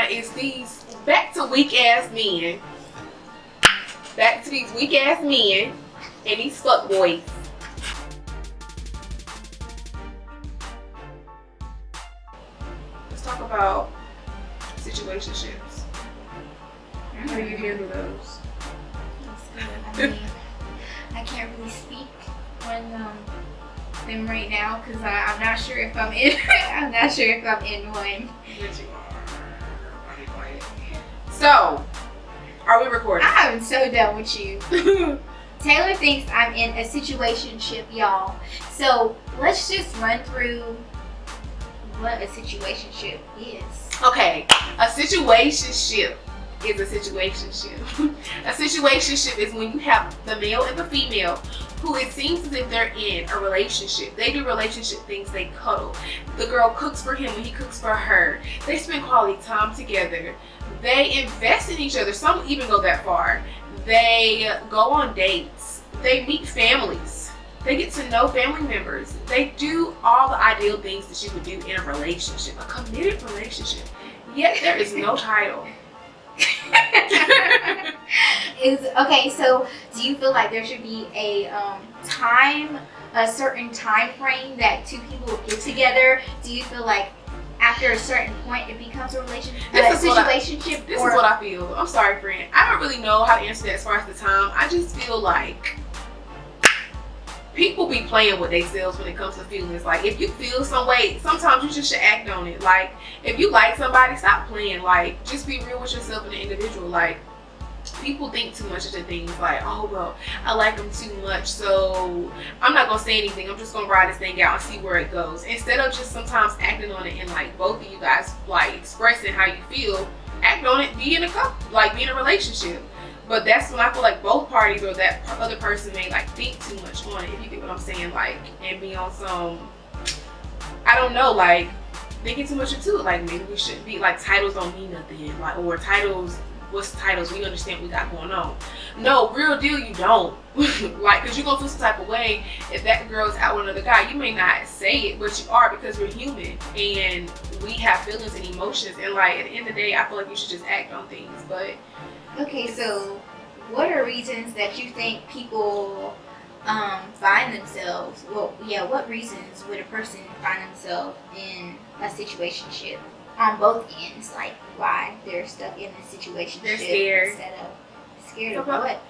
is these back to weak ass men. Back to these weak ass men and these fuck boys. Let's talk about situationships. How do you handle those? That's good. I mean, I can't really speak on them right now because I'm not sure if I'm in. I'm not sure if I'm in one. But you are. Be quiet. So, are we recording? I'm so done with you. Taylor thinks I'm in a situationship, y'all. So let's just run through what a situationship is. Okay, a situationship is a situationship. A situationship is when you have the male and the female who it seems as if they're in a relationship. They do relationship things, they cuddle. The girl cooks for him and he cooks for her. They spend quality time together. They invest in each other. Some even go that far. They go on dates. They meet families. They get to know family members. They do all the ideal things that you would do in a relationship, a committed relationship. Yet there is no title. Okay, so do you feel like there should be a certain time frame that two people get together? Do you feel like after a certain point it becomes a relationship? This is what I feel. I'm sorry, friend. I don't really know how to answer that as far as the time. I just feel like people be playing with themselves when it comes to feelings. Like, if you feel some way, sometimes you just should act on it. Like, if you like somebody, stop playing. Like, just be real with yourself and the individual. Like, people think too much into things. Like, oh, well, I like them too much, so I'm not gonna say anything. I'm just gonna ride this thing out and see where it goes. Instead of just sometimes acting on it and like both of you guys like expressing how you feel, act on it, be in a couple, like be in a relationship. But that's when I feel like both parties or that other person may like think too much on it, if you get what I'm saying, like, and be on some, I don't know, like thinking too much into it. Like, maybe we shouldn't be like, titles don't mean nothing, like, or titles, what's titles, we understand what we got going on. No, real deal, you don't. Like, because you're gonna feel some type of way if that girl's out with another guy. You may not say it, but you are, because we're human and we have feelings and emotions, and like at the end of the day I feel like you should just act on things. But okay, so what are reasons that you think people find themselves, what reasons would a person find themselves in a situationship on both ends? Like, why they're stuck in a situationship? They're scared. Scared of what?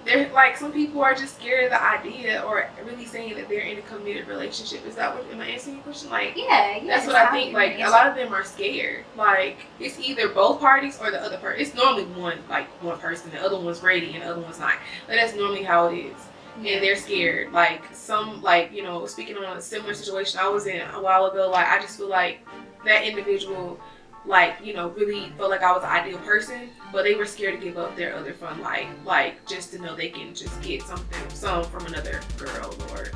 They're like, some people are just scared of the idea or really saying that they're in a committed relationship. Is that what, am I answering your question? Like, yeah, that's what I think. Like, a lot of them are scared. Like, it's either both parties or the other person. It's normally one person, the other one's ready and the other one's not. Like, that's normally how it is. Yeah. And they're scared. Like, some, like, you know, speaking on a similar situation I was in a while ago, like, I just feel like that individual, like, you know, really felt like I was the ideal person, but they were scared to give up their other fun life, like just to know they can just get some from another girl, or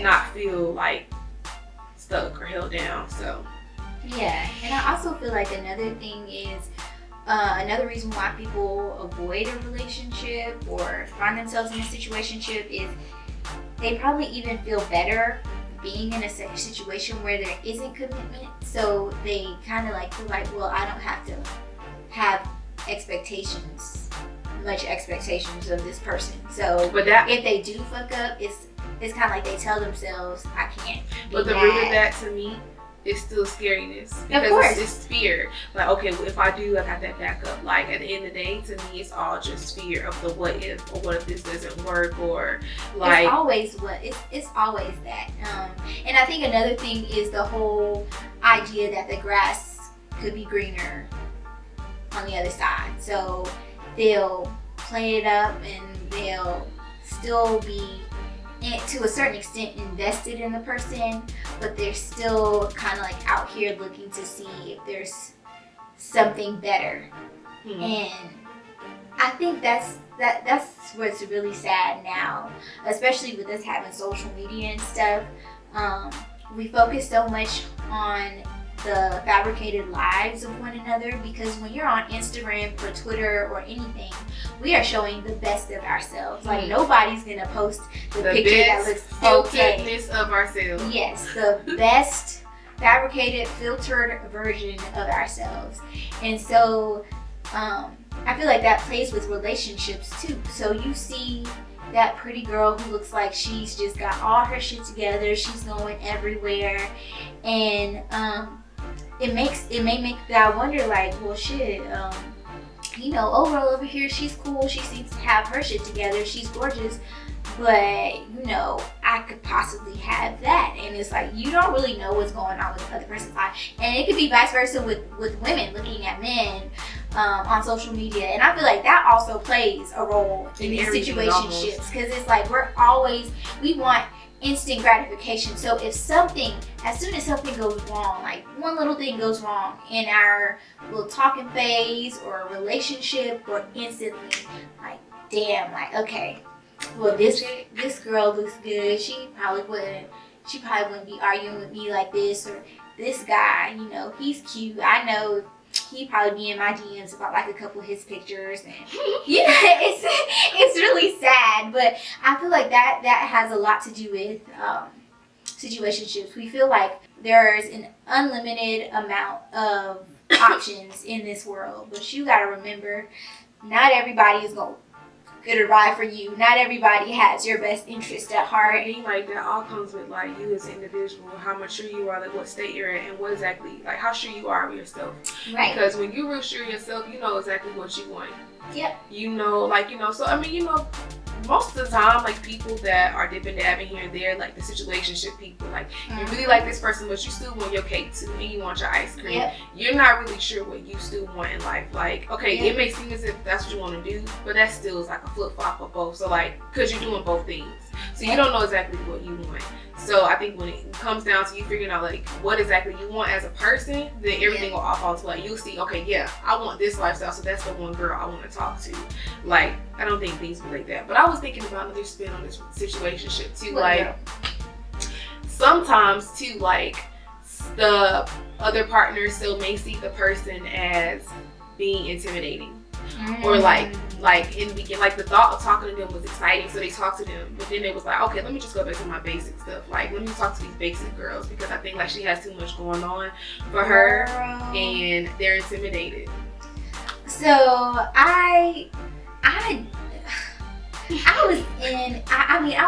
not feel like stuck or held down. So yeah, and I also feel like another thing is another reason why people avoid a relationship or find themselves in a situationship is they probably even feel better being in a situation where there isn't commitment, so they kind of like feel like, well, I don't have to have much expectations of this person. So but if they do fuck up, it's kind of like they tell themselves, I can't be But the root of that to me is still scariness, because it's fear. Like, okay, well, if I do, I got that backup. Like, at the end of the day, to me, it's all just fear of the what if, or what if this doesn't work, or like, it's always that. And I think another thing is the whole idea that the grass could be greener on the other side. So they'll play it up and they'll still be, to a certain extent, invested in the person, but they're still kind of like out here looking to see if there's something better. And I think that's what's really sad now, especially with us having social media and stuff. We focus so much on the fabricated lives of one another, because when you're on Instagram or Twitter or anything, we are showing the best of ourselves. Like, nobody's gonna post the picture that looks okay of ourselves. Yes, the best fabricated, filtered version of ourselves. And so I feel like that plays with relationships too. So you see that pretty girl who looks like she's just got all her shit together, she's going everywhere, and it may make that wonder, like, well, shit, you know, overall over here she's cool, she seems to have her shit together, she's gorgeous, but you know, I could possibly have that. And it's like, you don't really know what's going on with the other person's life. And it could be vice versa with women looking at men on social media. And I feel like that also plays a role in these situationships, because it's like we want instant gratification. So if something, as soon as something goes wrong, like one little thing goes wrong in our little talking phase or a relationship, we're instantly like, damn, like, okay, well, this girl looks good. She probably wouldn't be arguing with me like this. Or this guy, you know, he's cute. I know he'd probably be in my DMs about like a couple of his pictures, and you know, it's really sad. But I feel like that has a lot to do with situationships. We feel like there's an unlimited amount of options in this world, but you gotta remember, not everybody is gonna get a ride for you. Not everybody has your best interest at heart. And like that all comes with like you as an individual, how mature you are, like what state you're in, and what exactly, like how sure you are of yourself. Right. Because when you're real sure of yourself, you know exactly what you want. Yep. You know, like, you know, so I mean, you know, most of the time, like people that are dipping dabbing here and there, like the situationship people, like you really like this person, but you still want your cake too, and you want your ice cream. Yep. You're not really sure what you still want in life. Like, okay, it may seem as if that's what you want to do, but that still is like a flip flop of both. So like, because you're doing both things, so you don't know exactly what you want. So I think when it comes down to you figuring out like what exactly you want as a person, then everything will all fall into like, you'll see, okay, yeah, I want this lifestyle, so that's the one girl I want to talk to. Like, I don't think things be like that. But I was thinking about another spin on this situationship too. Like, sometimes too, like the other partner still may see the person as being intimidating. Or like in the beginning, like the thought of talking to them was exciting, so they talked to them, but then it was like, okay, let me just go back to my basic stuff. Like, let me talk to these basic girls, because I think like she has too much going on for her, and they're intimidated. So I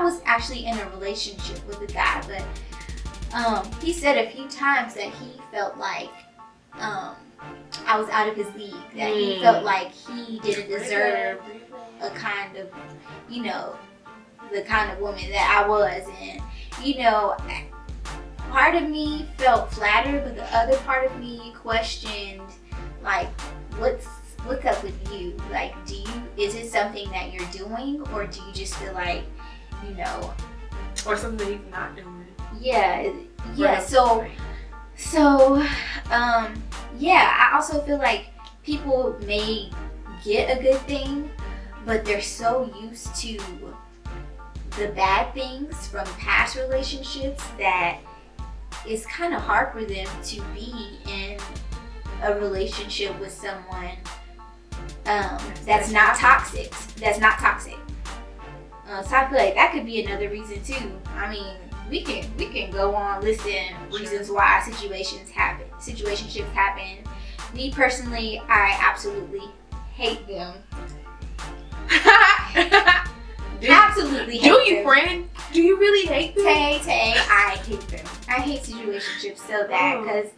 was actually in a relationship with a guy, but he said a few times that he felt like I was out of his league, that he felt like he didn't deserve a kind of, you know, the kind of woman that I was. And, you know, part of me felt flattered, but the other part of me questioned, like, what's up with you? Like, is it something that you're doing, or do you just feel like, you know, or something he's not doing? Yeah. I also feel like people may get a good thing, but they're so used to the bad things from past relationships that it's kind of hard for them to be in a relationship with someone that's not toxic. So I feel like that could be another reason too. I mean, we can go on listing reasons why situationships happen. Me personally, I absolutely hate them. Absolutely hate them. Do you, friend? Do you really hate them? Tay, I hate them. I hate situationships so bad, because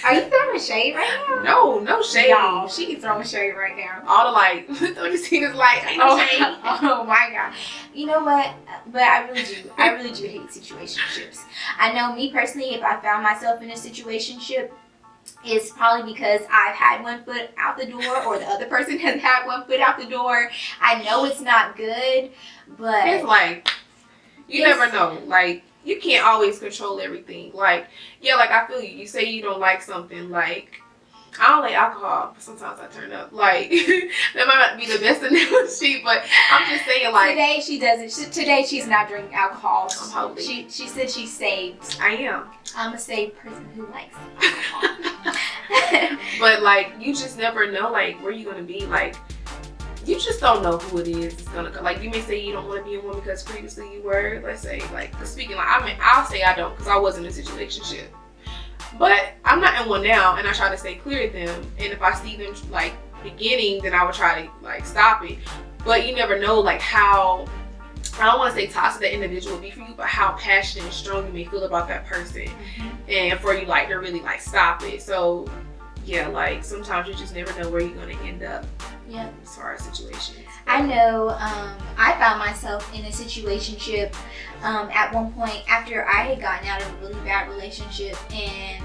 are you throwing shade right now? No shade. Y'all, she throwing shade right now. All the like, let me see this light. Ain't no shade. Oh my God. You know what? But I really do hate situationships. I know me personally, if I found myself in a situationship, it's probably because I've had one foot out the door, or the other person has had one foot out the door. I know it's not good, but it's like, you never know. Like, you can't always control everything. Like, yeah, like I feel you. You say you don't like something, like, I don't like alcohol, but sometimes I turn up. Like, that might not be the best analogy, but I'm just saying, like, today she doesn't. Today she's not drinking alcohol. I'm holy. She said she's saved. I am. I'm a saved person who likes alcohol. But like, you just never know, like, where you're gonna be. Like, you just don't know who it is. It's gonna come. Like, you may say you don't want to be a woman because previously you were. Let's say, like, speaking, like, I mean, I'll say I don't because I wasn't in a situationship. But I'm not in one now, and I try to stay clear of them. And if I see them like beginning, then I would try to like stop it. But you never know, like, how, I don't want to say toxic that individual will be for you, but how passionate and strong you may feel about that person, and for you like to really like stop it. So yeah, like sometimes you just never know where you're gonna end up. Yep. As far as situations. I know I found myself in a situationship at one point after I had gotten out of a really bad relationship, and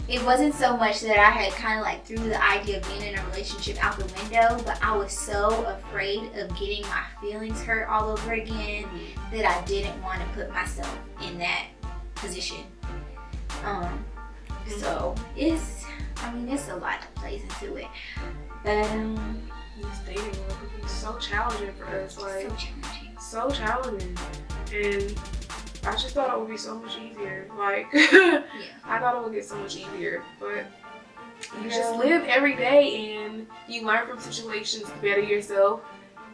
it wasn't so much that I had kind of like threw the idea of being in a relationship out the window, but I was so afraid of getting my feelings hurt all over again that I didn't want to put myself in that position. So it's a lot that plays into it. But this dating world could be so challenging for us, like so challenging. so challenging, and I just thought it would be so much easier. Like, I thought it would get so much easier, but you just live every day and you learn from situations to better yourself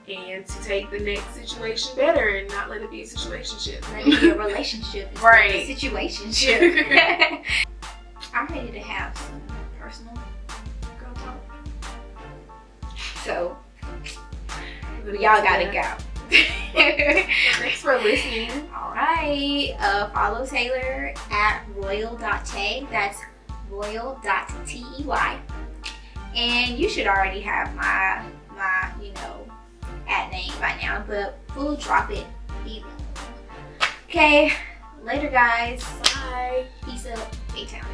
and to take the next situation better and not let it be a situationship. Let it be a relationship instead Right. of a situationship. I'm ready to have some personal girl talk. So, y'all gotta go. Thanks for listening. Alright, follow Taylor at royal.tay. That's royal.tey. And you should already have my at name by now, but we'll drop it below. Okay, later guys. Bye. Peace up, A-Town.